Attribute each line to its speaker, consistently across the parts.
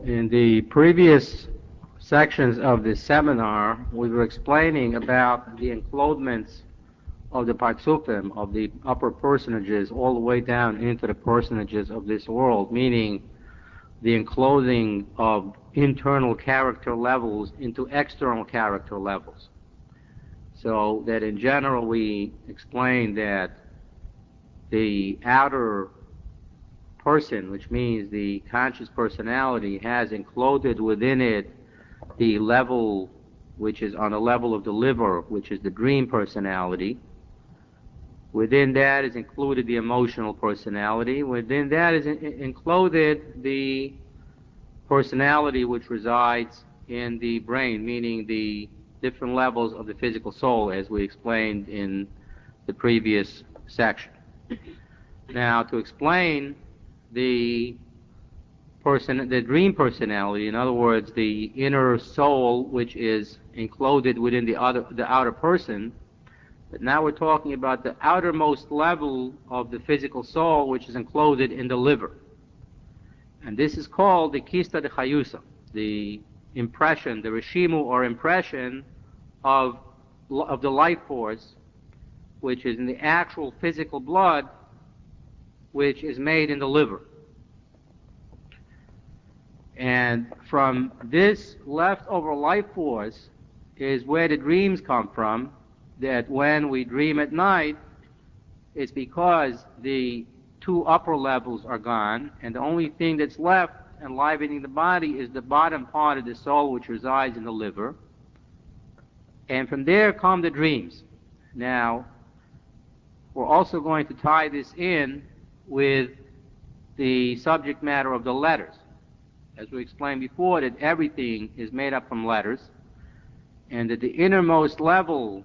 Speaker 1: In the previous sections of this seminar, we were explaining about the enclothements of the Partsufim, of the upper personages, all the way down into the personages of this world, meaning the enclothing of internal character levels into external character levels. So that in general we explained that the outer person, which means the conscious personality, has enclosed within it the level which is on the level of the liver, which is the dream personality. Within that is included the emotional personality. Within that is enclosed the personality which resides in the brain, meaning the different levels of the physical soul, as we explained in the previous section. Now, to explain the dream personality, in other words, the inner soul which is enclosed within the outer person, but now we're talking about the outermost level of the physical soul which is enclosed in the liver. And this is called the Kista de Chayusa, the impression, the Reshimu or impression of the life force, which is in the actual physical blood, which is made in the liver. And from this leftover life force is where the dreams come from, that when we dream at night, it's because the two upper levels are gone, and the only thing that's left enlivening the body is the bottom part of the soul which resides in the liver. And from there come the dreams. Now, we're also going to tie this in with the subject matter of the letters. As we explained before, that everything is made up from letters, and that the innermost level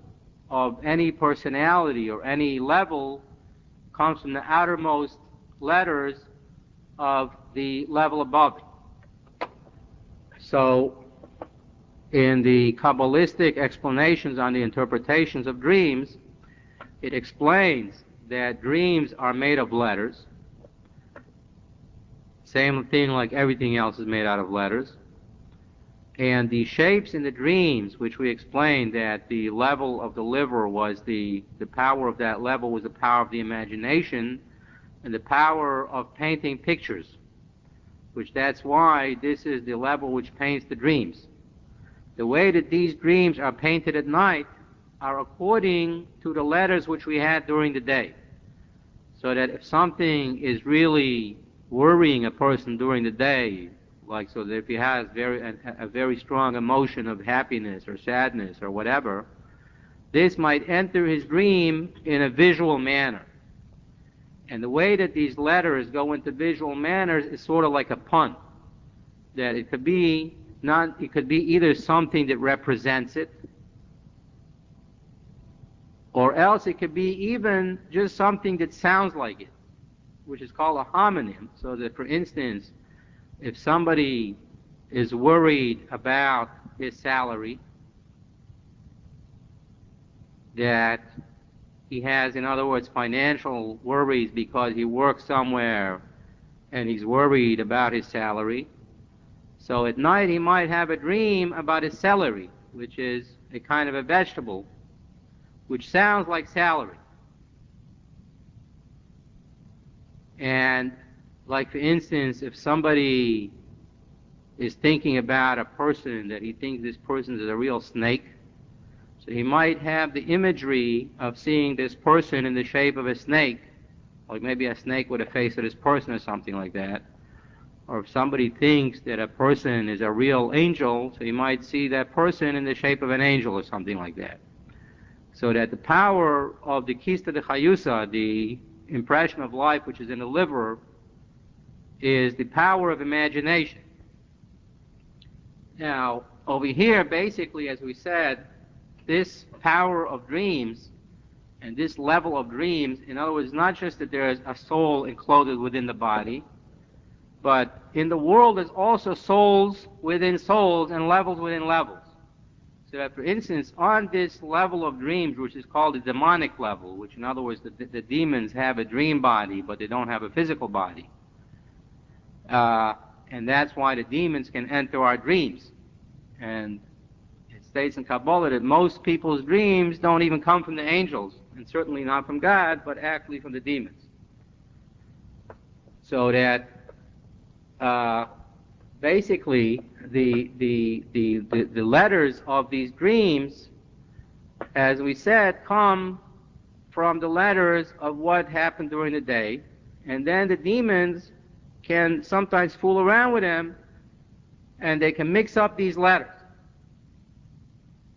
Speaker 1: of any personality or any level comes from the outermost letters of the level above it. So, in the Kabbalistic explanations on the interpretations of dreams, it explains that dreams are made of letters. Same thing like everything else is made out of letters. And the shapes in the dreams, which we explained that the level of the liver was the power of that level was the power of the imagination and the power of painting pictures, which that's why this is the level which paints the dreams. The way that these dreams are painted at night are according to the letters which we had during the day. So that if something is really worrying a person during the day, like so that if he has a very strong emotion of happiness or sadness or whatever, this might enter his dream in a visual manner. And the way that these letters go into visual manners is sort of like a pun, that it could be either something that represents it, or else it could be even just something that sounds like it, which is called a homonym. So that, for instance, if somebody is worried about his salary, that he has, in other words, financial worries because he works somewhere and he's worried about his salary, so at night he might have a dream about his celery, which is a kind of a vegetable, which sounds like salary. And like, for instance, if somebody is thinking about a person that he thinks this person is a real snake, so he might have the imagery of seeing this person in the shape of a snake, like maybe a snake with a face of this person or something like that. Or if somebody thinks that a person is a real angel, so he might see that person in the shape of an angel or something like that. So that the power of the Kista de Chayusa, the impression of life which is in the liver, is the power of imagination. Now, over here, basically, as we said, this power of dreams and this level of dreams, in other words, not just that there is a soul enclosed within the body, but in the world there's also souls within souls and levels within levels. So that, for instance, on this level of dreams, which is called the demonic level, which in other words the demons have a dream body but they don't have a physical body, And that's why the demons can enter our dreams. And it states in Kabbalah that most people's dreams don't even come from the angels, and certainly not from God, but actually from the demons. So that basically the letters of these dreams, as we said, come from the letters of what happened during the day, and then the demons can sometimes fool around with them, and they can mix up these letters.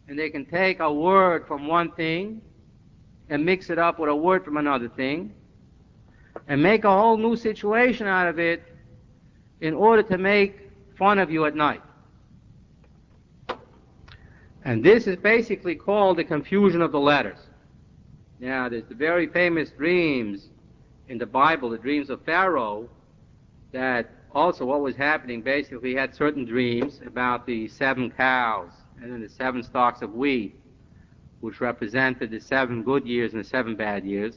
Speaker 1: And they can take a word from one thing and mix it up with a word from another thing and make a whole new situation out of it in order to make fun of you at night. And this is basically called the confusion of the letters. Now, there's the very famous dreams in the Bible, the dreams of Pharaoh, that also what was happening, basically he had certain dreams about the 7 cows and then the 7 stalks of wheat, which represented the 7 good years and the 7 bad years.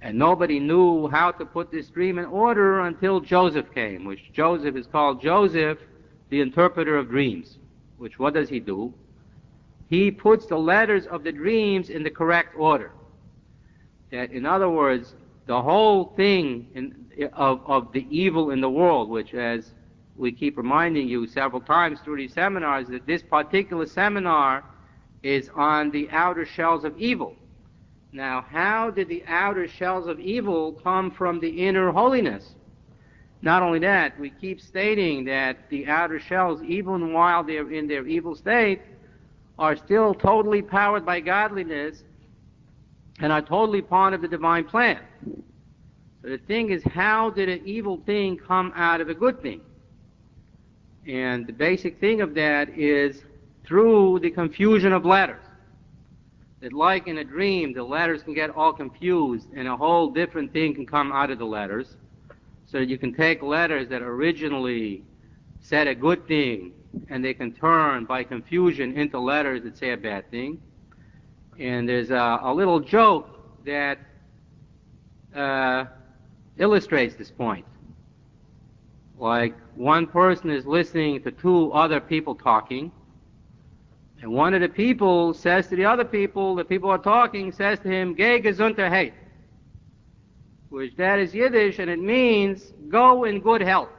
Speaker 1: And nobody knew how to put this dream in order until Joseph came, which Joseph is called Joseph, the interpreter of dreams. Which, what does he do? He puts the letters of the dreams in the correct order. That, in other words, the whole thing of the evil in the world, which, as we keep reminding you several times through these seminars, that this particular seminar is on the outer shells of evil. Now, how did the outer shells of evil come from the inner holiness? Not only that, we keep stating that the outer shells, even while they're in their evil state, are still totally powered by godliness and are totally part of the divine plan. So the thing is, how did an evil thing come out of a good thing? And the basic thing of that is through the confusion of letters. That like in a dream, the letters can get all confused and a whole different thing can come out of the letters. So that you can take letters that originally said a good thing and they can turn by confusion into letters that say a bad thing. And there's a little joke that illustrates this point. Like, one person is listening to 2 other people talking, and one of the people says to the other people, the people are talking, says to him, "Geh Gesundheit," which that is Yiddish, and it means go in good health.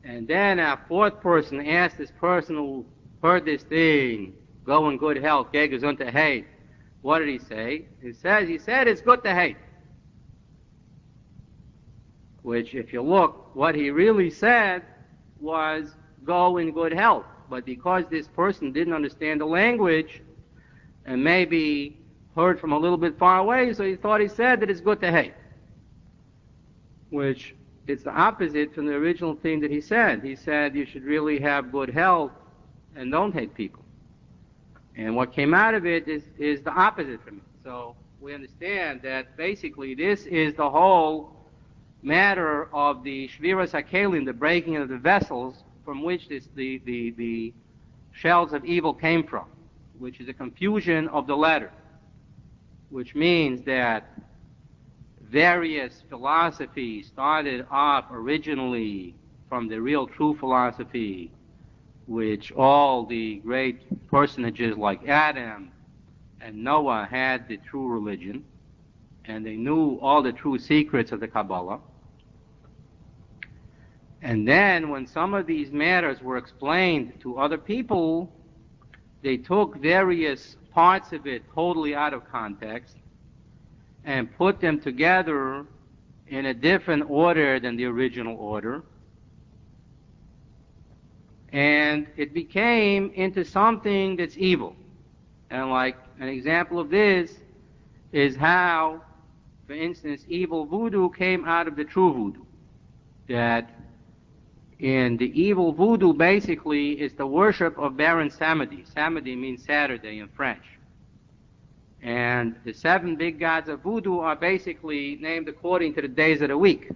Speaker 1: And then a 4th person asked this person who heard this thing, go in good health, Geh Gesundheit, what did he say? He said it's good to hate. Which, if you look, what he really said was go in good health. But because this person didn't understand the language and maybe heard from a little bit far away, so he thought he said that it's good to hate. Which it's the opposite from the original thing that he said. He said you should really have good health and don't hate people. And what came out of it is the opposite from it. So we understand that basically this is the whole matter of the Shviras HaKelim, the breaking of the vessels from which the shells of evil came from, which is a confusion of the letter, which means that various philosophies started off originally from the real true philosophy, which all the great personages like Adam and Noah had the true religion, and they knew all the true secrets of the Kabbalah. And then when some of these matters were explained to other people, they took various parts of it totally out of context and put them together in a different order than the original order. And it became into something that's evil. And like an example of this is how, for instance, evil voodoo came out of the true voodoo. That in the evil voodoo basically is the worship of Baron Samedi. Samedi means Saturday in French. And the 7 big gods of voodoo are basically named according to the days of the week.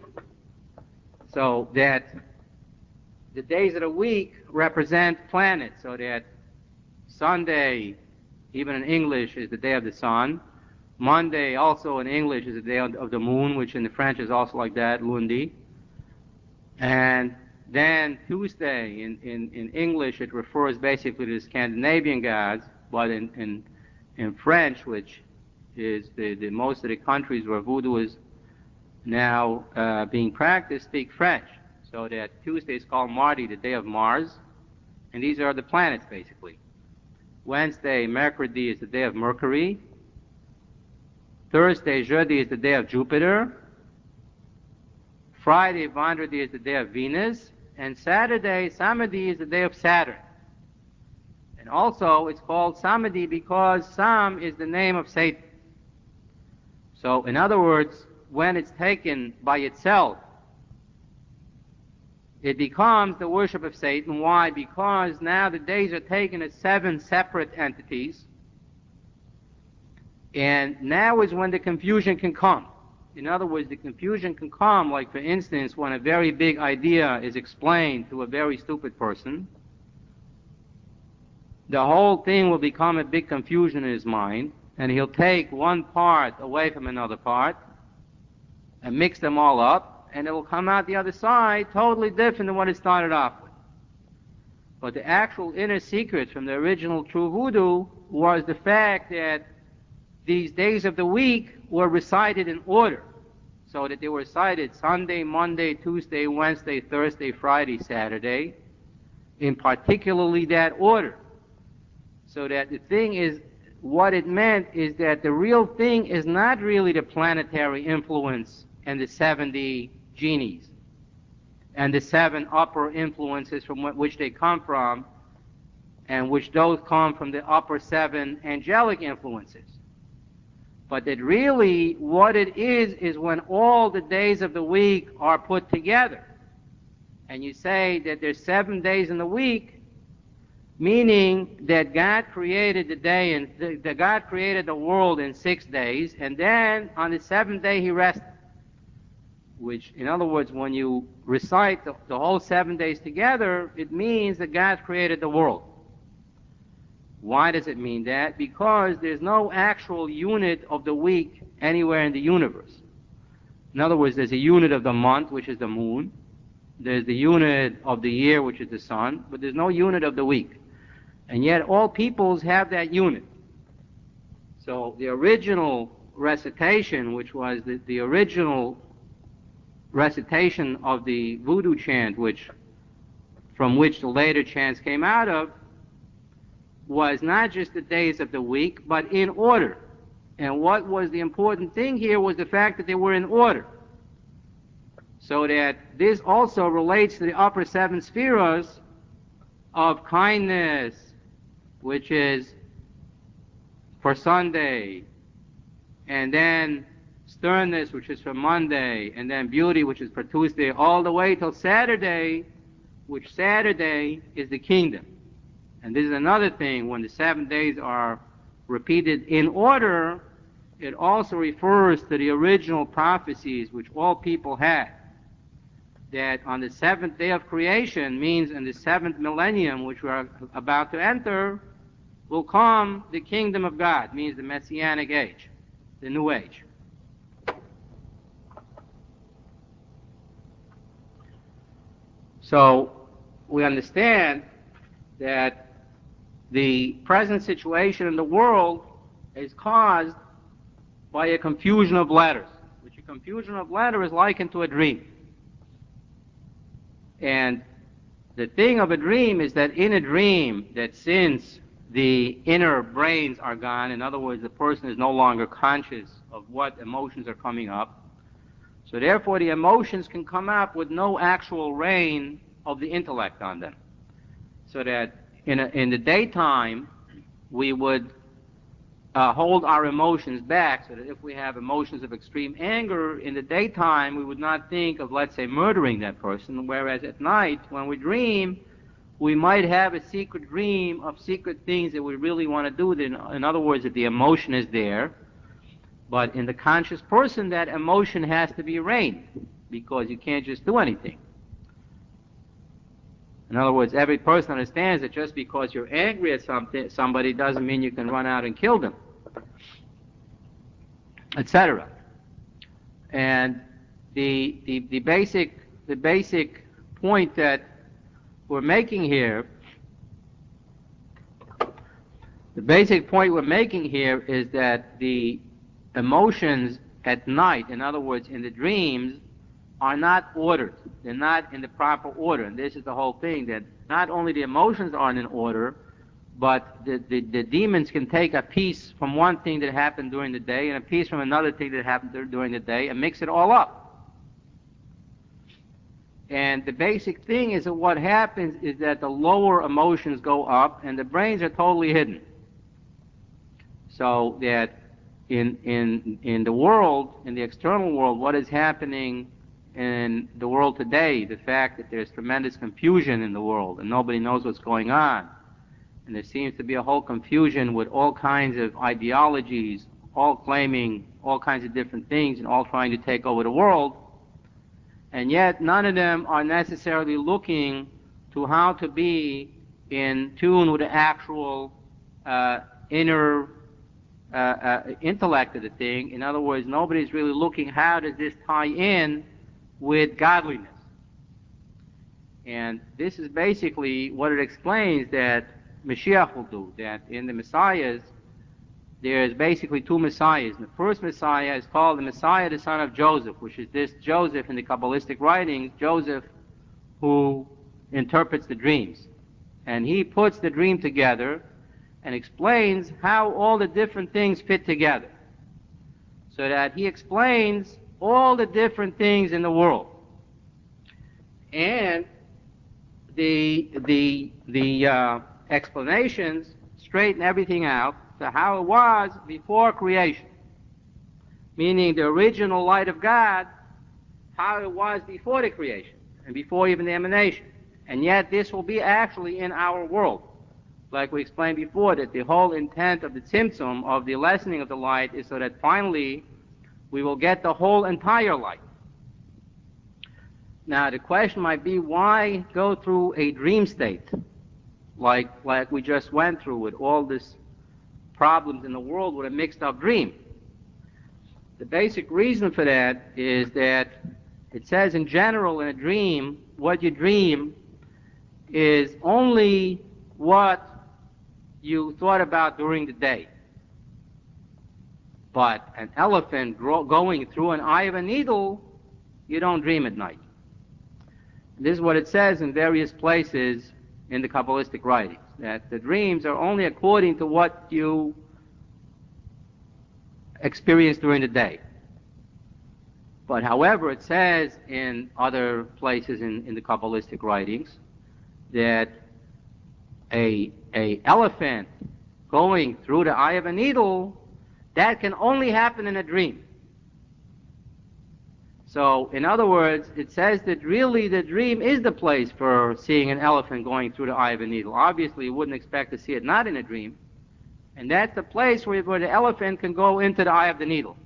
Speaker 1: So that the days of the week represent planets, so that Sunday, even in English, is the day of the sun. Monday, also in English, is the day of the moon, which in the French is also like that, lundi. And then Tuesday, in English, it refers basically to the Scandinavian gods, but in French, which is the most of the countries where Voodoo is now being practiced, speak French. So that Tuesday is called Mardi, the day of Mars, and these are the planets basically. Wednesday, Mercredi, is the day of Mercury. Thursday, Jeudi, is the day of Jupiter. Friday, Vendredi, is the day of Venus. And Saturday, Samedi, is the day of Saturn. And also, it's called Samedi because Sam is the name of Satan. So, in other words, when it's taken by itself, it becomes the worship of Satan. Why? Because now the days are taken as 7 separate entities. And now is when the confusion can come. In other words, the confusion can come, like for instance, when a very big idea is explained to a very stupid person. The whole thing will become a big confusion in his mind, and he'll take one part away from another part and mix them all up, and it will come out the other side totally different than what it started off with. But the actual inner secret from the original true Voodoo was the fact that these days of the week were recited in order, so that they were recited Sunday, Monday, Tuesday, Wednesday, Thursday, Friday, Saturday, in particularly that order. So that the thing is, what it meant is that the real thing is not really the planetary influence and the 70 genies and the 7 upper influences from which they come from, and which those come from the upper 7 angelic influences. But that really what it is when all the days of the week are put together. And you say that there's 7 days in the week, meaning that God created the day and that God created the world in 6 days, and then on the 7th day he rested. Which, in other words, when you recite the whole 7 days together, it means that God created the world. Why does it mean that? Because there's no actual unit of the week anywhere in the universe. In other words, there's a unit of the month, which is the moon. There's the unit of the year, which is the sun. But there's no unit of the week. And yet all peoples have that unit. So the original recitation, which was the original recitation of the Voodoo chant, from which the later chants came out of, was not just the days of the week, but in order. And what was the important thing here was the fact that they were in order. So that this also relates to the upper 7 spheres of kindness, which is for Sunday, and then sternness, which is for Monday, and then beauty, which is for Tuesday, all the way till Saturday, which Saturday is the kingdom. And this is another thing, when the 7 days are repeated in order, it also refers to the original prophecies which all people had. That on the 7th day of creation means in the 7th millennium, which we are about to enter, will come the kingdom of God, means the Messianic age, the new age. So we understand that the present situation in the world is caused by a confusion of letters, which a confusion of letters is likened to a dream. And the thing of a dream is that in a dream, that since the inner brains are gone, in other words, the person is no longer conscious of what emotions are coming up, so therefore the emotions can come up with no actual reign of the intellect on them. So that in the daytime, we would hold our emotions back, so that if we have emotions of extreme anger, in the daytime we would not think of, let's say, murdering that person, whereas at night, when we dream, we might have a secret dream of secret things that we really want to do. In other words, that the emotion is there, but in the conscious person, that emotion has to be reigned, because you can't just do anything. In other words, every person understands that just because you're angry at somebody doesn't mean you can run out and kill them, etc. And the basic point that we're making here, the basic point we're making here is that the emotions at night, in other words, in the dreams, are not ordered. They're not in the proper order. And this is the whole thing, that not only the emotions aren't in order, but the demons can take a piece from one thing that happened during the day and a piece from another thing that happened during the day and mix it all up. And the basic thing is that what happens is that the lower emotions go up and the brains are totally hidden. So that in the world, in the external world, what is happening in the world today, the fact that there's tremendous confusion in the world and nobody knows what's going on, and there seems to be a whole confusion with all kinds of ideologies, all claiming all kinds of different things and all trying to take over the world, and yet none of them are necessarily looking to how to be in tune with the actual inner intellect of the thing. In other words, nobody's really looking how does this tie in with godliness. And this is basically what it explains that Mashiach will do, that in the Messiahs, there's basically two Messiahs. The first Messiah is called the Messiah, the son of Joseph, which is this Joseph in the Kabbalistic writings, Joseph who interprets the dreams. And he puts the dream together and explains how all the different things fit together. So that he explains all the different things in the world. And the explanations straighten everything out to how it was before creation. Meaning the original light of God, how it was before the creation and before even the emanation. And yet this will be actually in our world. Like we explained before, that the whole intent of the Tzimtzum, of the lessening of the light, is so that finally we will get the whole entire light. Now the question might be, why go through a dream state like we just went through with all this problems in the world with a mixed up dream? The basic reason for that is that it says in general in a dream, what you dream is only what you thought about during the day. But an elephant going through an eye of a needle, you don't dream at night. This is what it says in various places in the Kabbalistic writings, that the dreams are only according to what you experience during the day. But however, it says in other places in the Kabbalistic writings that a elephant going through the eye of a needle, that can only happen in a dream. So, in other words, it says that really the dream is the place for seeing an elephant going through the eye of a needle. Obviously, you wouldn't expect to see it not in a dream. And that's the place where the elephant can go into the eye of the needle.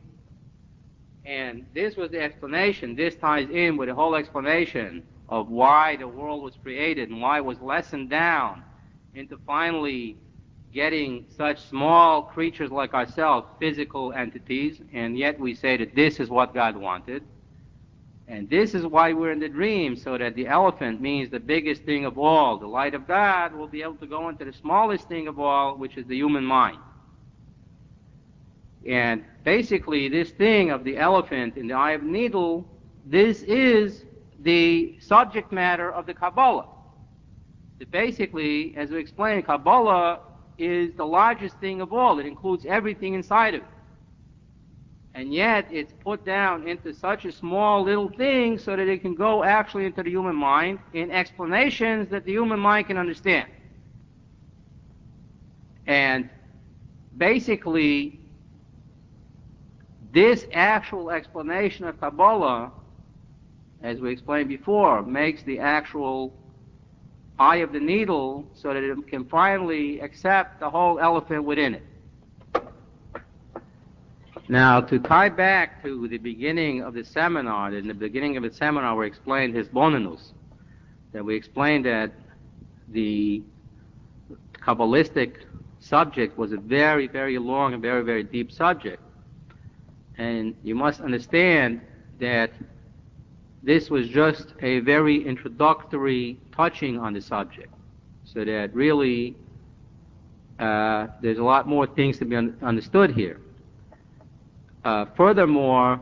Speaker 1: And this was the explanation. This ties in with the whole explanation of why the world was created and why it was lessened down into finally getting such small creatures like ourselves, physical entities, and yet we say that this is what God wanted. And this is why we're in the dream, so that the elephant means the biggest thing of all. The light of God will be able to go into the smallest thing of all, which is the human mind. And basically, this thing of the elephant in the eye of the needle, this is the subject matter of the Kabbalah. So basically, as we explained, Kabbalah is the largest thing of all. It includes everything inside of it. And yet, it's put down into such a small little thing so that it can go actually into the human mind in explanations that the human mind can understand. And basically, this actual explanation of Kabbalah, as we explained before, makes the actual eye of the needle so that it can finally accept the whole elephant within it. Now, to tie back to the beginning of the seminar, in the beginning of the seminar we explained his bonanus, that we explained that the Kabbalistic subject was a very, very long and very, very deep subject. And you must understand that this was just a very introductory touching on the subject, so that really there's a lot more things to be understood here. Furthermore,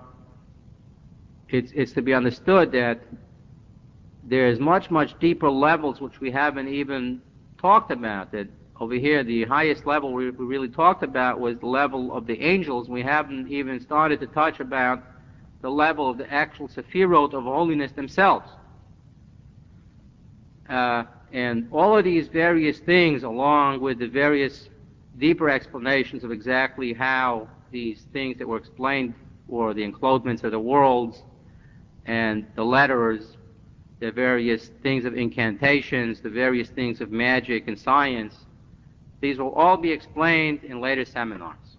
Speaker 1: it's to be understood that there's much, much deeper levels which we haven't even talked about. That over here, the highest level we really talked about was the level of the angels. We haven't even started to touch about the level of the actual Sephirot of holiness themselves. And all of these various things, along with the various deeper explanations of exactly how these things that were explained, or the enclothements of the worlds, and the letters, the various things of incantations, the various things of magic and science, these will all be explained in later seminars.